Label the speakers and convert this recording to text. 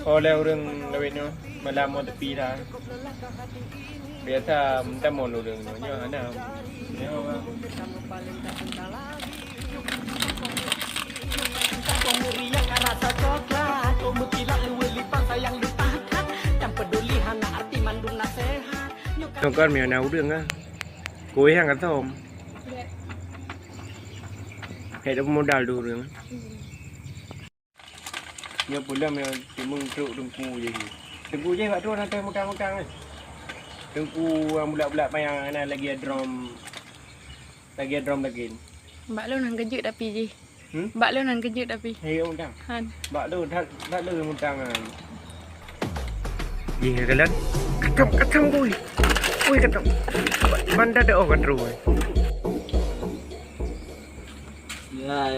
Speaker 1: Oleh orang lainnya malam mau tepi dah. Biasa minta mau orang nya ana. Trong con mèo nào đường á, cuối hàng cái thôm, hệ đó mua đào đồ đường. Nhiều bulan mèo thì mừng trụ đừng cu vậy thôi nanti makan này, đừng cu bulat yang ana lagi drum lagi.
Speaker 2: Mbak lu nang kejut tapi ji. Mbak lu nang kejut tapi.
Speaker 1: Hei ông đăng.
Speaker 2: Han.
Speaker 1: Mbak lu thật lu một đăng à. Gì cái lớn? Cắt trong ui. Ui cắt trong. Banda ada orang rồi.